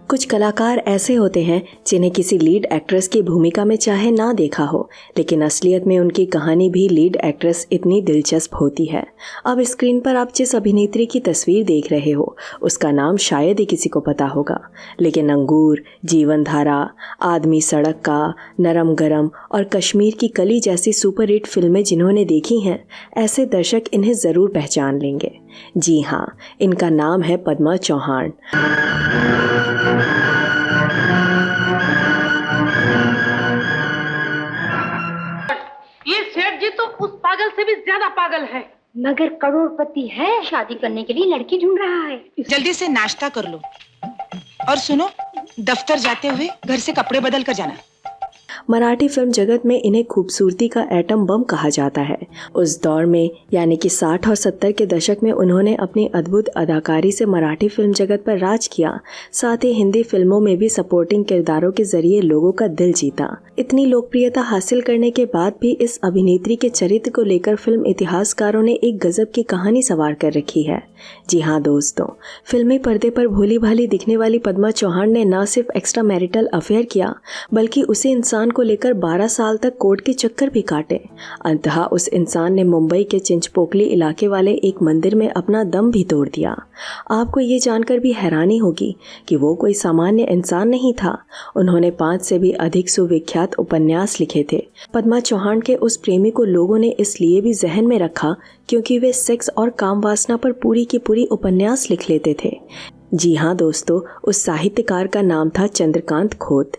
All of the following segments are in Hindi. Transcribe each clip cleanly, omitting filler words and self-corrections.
कुछ कलाकार ऐसे होते हैं जिन्हें किसी लीड एक्ट्रेस की भूमिका में चाहे ना देखा हो, लेकिन असलियत में उनकी कहानी भी लीड एक्ट्रेस इतनी दिलचस्प होती है। अब स्क्रीन पर आप जिस अभिनेत्री की तस्वीर देख रहे हो उसका नाम शायद ही किसी को पता होगा, लेकिन अंगूर, जीवनधारा, आदमी सड़क का, नरम गरम और कश्मीर की कली जैसी सुपर हिट फिल्में जिन्होंने देखी हैं, ऐसे दर्शक इन्हें ज़रूर पहचान लेंगे। जी हाँ, इनका नाम है पद्मा चौहान। ये सेठ जी तो उस पागल से भी ज्यादा पागल है, मगर करोड़पति है, शादी करने के लिए लड़की ढूंढ रहा है। जल्दी से नाश्ता कर लो और सुनो, दफ्तर जाते हुए घर से कपड़े बदल कर जाना। मराठी फिल्म जगत में इन्हें खूबसूरती का एटम बम कहा जाता है। उस दौर में यानी कि 60 और 70 के दशक में उन्होंने अपनी अद्भुत अदाकारी से मराठी फिल्म जगत पर राज किया। साथ ही हिंदी फिल्मों में भी सपोर्टिंग किरदारों के जरिए लोगों का दिल जीता। इतनी लोकप्रियता हासिल करने के बाद भी इस अभिनेत्री के चरित्र को लेकर फिल्म इतिहासकारों ने एक गजब की कहानी सवार कर रखी है। जी हाँ दोस्तों, फिल्मी पर्दे पर भोली भाली दिखने वाली पद्मा चौहान ने न सिर्फ एक्स्ट्रा मैरिटल अफेयर किया, बल्कि उसी इंसान को लेकर 12 साल तक कोर्ट के चक्कर भी काटे। अंततः उस इंसान ने मुंबई के चिंचपोकली इलाके वाले एक मंदिर में अपना दम भी तोड़ दिया। आपको ये जानकर भी हैरानी होगी कि वो कोई सामान्य इंसान नहीं था। उन्होंने 5 से भी अधिक सुविख्यात उपन्यास लिखे थे। पद्मा चौहान के उस प्रेमी को लोगों ने इसलिए भी जहन में रखा क्योंकि वे सेक्स और काम वासना पर पूरी की पूरी उपन्यास लिख लेते थे। जी हाँ दोस्तों, उस साहित्यकार का नाम था चंद्रकांत खोत।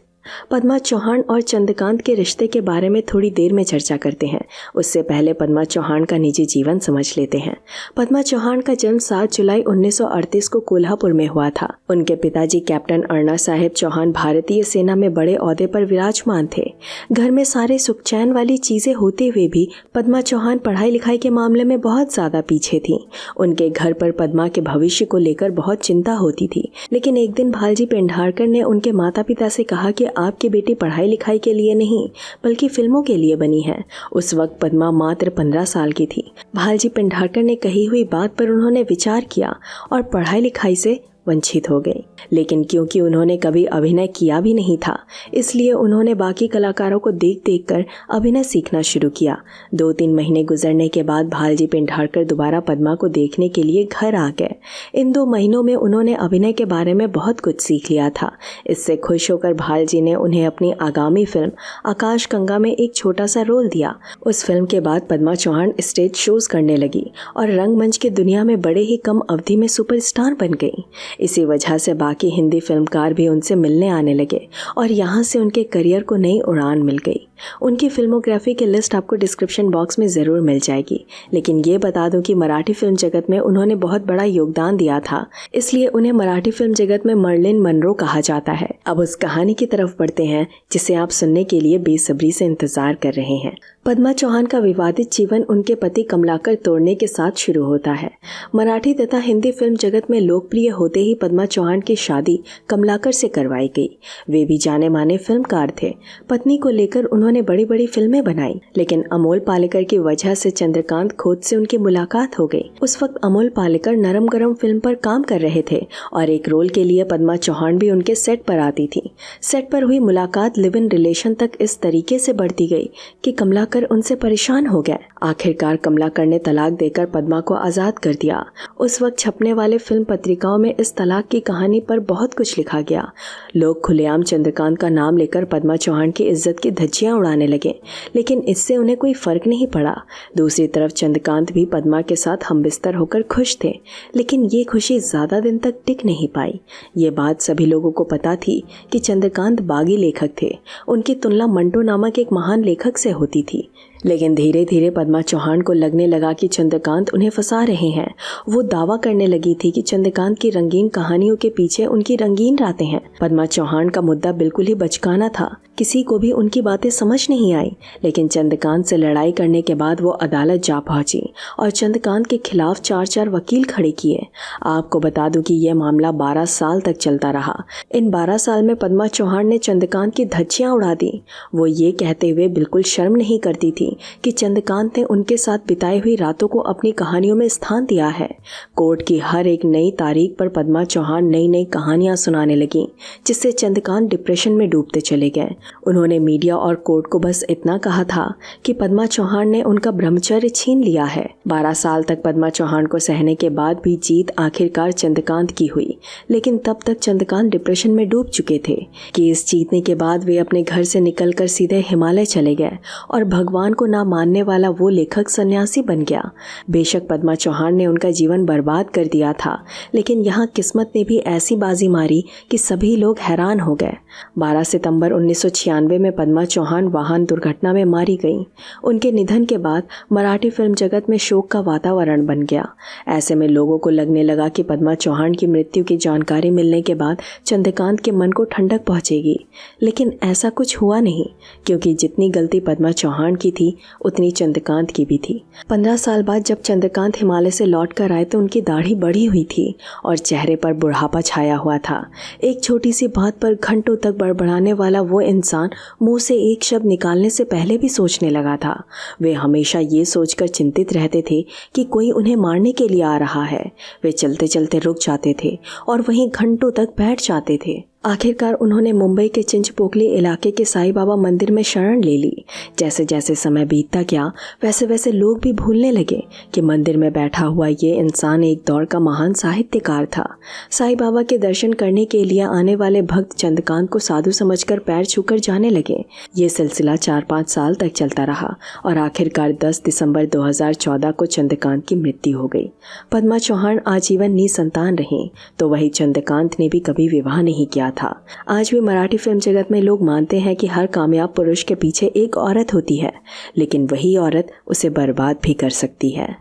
पद्मा चौहान और चंद्रकांत के रिश्ते के बारे में थोड़ी देर में चर्चा करते हैं। उससे पहले पद्मा चौहान का निजी जीवन समझ लेते हैं। पद्मा चौहान का जन्म 7 जुलाई 1938 को कोल्हापुर में हुआ था। उनके पिताजी कैप्टन अण्णा साहेब चौहान भारतीय सेना में बड़े ओहदे पर विराजमान थे। घर में सारे सुख चैन वाली चीजें होते हुए भी पद्मा चौहान पढ़ाई लिखाई के मामले में बहुत ज्यादा पीछे थी। उनके घर पर पद्मा के भविष्य को लेकर बहुत चिंता होती थी, लेकिन एक दिन भालजी पेंढारकर ने उनके माता पिता से कहा कि आपकी बेटी पढ़ाई लिखाई के लिए नहीं बल्कि फिल्मों के लिए बनी है। उस वक्त पद्मा मात्र 15 साल की थी। भालजी पेंढारकर ने कही हुई बात पर उन्होंने विचार किया और पढ़ाई लिखाई से वंचित हो गई। लेकिन क्योंकि उन्होंने कभी अभिनय किया भी नहीं था, इसलिए उन्होंने बाकी कलाकारों को देख देख कर अभिनय सीखना शुरू किया। 2-3 महीने गुजरने के बाद भालजी पेंढारकर दोबारा पद्मा को देखने के लिए घर आ गए। इन 2 महीनों में उन्होंने अभिनय के बारे में बहुत कुछ सीख लिया था। इससे खुश होकर भालजी ने उन्हें अपनी आगामी फिल्म आकाश गंगा में एक छोटा सा रोल दिया। उस फिल्म के बाद पद्मा चौहान स्टेज शोज करने लगी और रंगमंच की दुनिया में बड़े ही कम अवधि में सुपरस्टार बन गई। इसी वजह से बाकी हिंदी फिल्मकार भी उनसे मिलने आने लगे और यहाँ से उनके करियर को नई उड़ान मिल गई। उनकी फिल्मोग्राफी की लिस्ट आपको डिस्क्रिप्शन बॉक्स में ज़रूर मिल जाएगी, लेकिन ये बता दूं कि मराठी फिल्म जगत में उन्होंने बहुत बड़ा योगदान दिया था, इसलिए उन्हें मराठी फिल्म जगत में मर्लिन मनरो कहा जाता है। अब उस कहानी की तरफ बढ़ते हैं जिसे आप सुनने के लिए बेसब्री से इंतजार कर रहे हैं। पद्मा चौहान का विवादित जीवन उनके पति कमलाकर तोड़ने के साथ शुरू होता है। मराठी तथा हिंदी फिल्म जगत में लोकप्रिय होते ही पद्मा चौहान की शादी कमलाकर से करवाई गई। वे भी जाने माने फिल्मकार थे। पत्नी को लेकर उन्होंने बड़ी बड़ी फिल्में बनाई, लेकिन अमोल पालेकर की वजह से चंद्रकांत खोत से उनकी मुलाकात हो गई। उस वक्त अमोल पालेकर नरम गरम फिल्म पर काम कर रहे थे और एक रोल के लिए पद्मा चौहान भी उनके सेट पर आती थी। सेट पर हुई मुलाकात लिव इन रिलेशन तक इस तरीके से बढ़ती गई कि कमलाकर उनसे परेशान हो गए। आखिरकार कमलाकर ने तलाक देकर पद्मा को आजाद कर दिया। उस वक्त छपने वाले फिल्म पत्रिकाओं में इस तलाक की कहानी पर बहुत कुछ लिखा गया। लोग खुलेआम चंद्रकांत का नाम लेकर पद्मा चौहान की इज्जत की धज्जियां उड़ाने लगे, लेकिन इससे उन्हें कोई फर्क नहीं पड़ा। दूसरी तरफ चंद्रकांत भी पद्मा के साथ हमबिस्तर होकर खुश थे, लेकिन ये खुशी ज्यादा दिन तक टिक नहीं पाई। ये बात सभी लोगों को पता थी कि चंद्रकांत बागी लेखक थे। उनकी तुलना मंटो नामक एक महान लेखक से होती थी, लेकिन धीरे धीरे पद्मा चौहान को लगने लगा कि चंद्रकांत उन्हें फंसा रहे हैं। वो दावा करने लगी थी कि चंद्रकांत की रंगीन कहानियों के पीछे उनकी रंगीन रातें हैं। पद्मा चौहान का मुद्दा बिल्कुल ही बचकाना था, किसी को भी उनकी बातें समझ नहीं आई। लेकिन चंद्रकांत से लड़ाई करने के बाद वो अदालत जा पहुंची और चंद्रकांत के खिलाफ 4 वकील खड़े किए। आपको बता दूं कि यह मामला 12 साल तक चलता रहा। इन 12 साल में पद्मा चौहान ने चंद्रकांत की धज्जियां उड़ा दी। वो ये कहते हुए बिल्कुल शर्म नहीं करती थी कि चंद्रकांत ने उनके साथ बिताई हुई रातों को अपनी कहानियों में स्थान दिया है। कोर्ट की हर एक नई तारीख पर पद्मा चौहान नई नई कहानियां सुनाने लगी, जिससे चंद्रकांत डिप्रेशन में डूबते चले गए। उन्होंने मीडिया और कोर्ट को बस इतना कहा था कि पद्मा चौहान ने उनका ब्रह्मचर्य छीन लिया है। 12 साल तक पद्मा चौहान को सहने के बाद भी जीत आखिरकार चंद्रकांत की हुई, लेकिन तब तक चंद्रकांत डिप्रेशन में डूब चुके थे। केस जीतने के बाद वे अपने घर से निकलकर सीधे हिमालय चले गए और भगवान को ना मानने वाला वो लेखक सन्यासी बन गया। बेशक पद्मा चौहान ने उनका जीवन बर्बाद कर दिया था, लेकिन यहाँ किस्मत ने भी ऐसी बाजी मारी कि सभी लोग हैरान हो गए। 12 सितंबर 1996 में पद्मा चौहान वाहन दुर्घटना में मारी गईं। उनके निधन के बाद मराठी फिल्म जगत में शोक का वातावरण बन गया। ऐसे में लोगों को लगने लगा कि पद्मा चौहान की मृत्यु की जानकारी मिलने के बाद चंद्रकांत के मन को ठंडक पहुंचेगी, लेकिन ऐसा कुछ हुआ नहीं, क्योंकि जितनी गलती पद्मा चौहान की थी उतनी चंद्रकांत की भी थी। 15 साल बाद जब चंद्रकांत हिमालय से लौट कर आए तो उनकी दाढ़ी बढ़ी हुई थी और चेहरे पर बुढ़ापा छाया हुआ था। एक छोटी सी बात पर घंटों तक बड़बड़ाने वाला वो इंसान मुंह से एक शब्द निकालने से पहले भी सोचने लगा था। वे हमेशा ये सोचकर चिंतित रहते थे कि कोई उन्हें मारने के लिए आ रहा है। वे चलते चलते रुक जाते थे और वहीं घंटों तक बैठ जाते थे। आखिरकार उन्होंने मुंबई के चिंचपोकली इलाके के साईं बाबा मंदिर में शरण ले ली। जैसे जैसे समय बीतता गया वैसे वैसे लोग भी भूलने लगे कि मंदिर में बैठा हुआ ये इंसान एक दौर का महान साहित्यकार था। साईं बाबा के दर्शन करने के लिए आने वाले भक्त चंद्रकांत को साधु समझकर पैर छूकर जाने लगे। ये सिलसिला 4-5 साल तक चलता रहा और आखिरकार 10 दिसंबर 2014 को चंद्रकांत की मृत्यु हो गई। पद्मा चौहान आजीवन निसंतान रहीं, तो वही चंद्रकांत ने भी कभी विवाह नहीं किया था। आज भी मराठी फिल्म जगत में लोग मानते हैं कि हर कामयाब पुरुष के पीछे एक औरत होती है, लेकिन वही औरत उसे बर्बाद भी कर सकती है।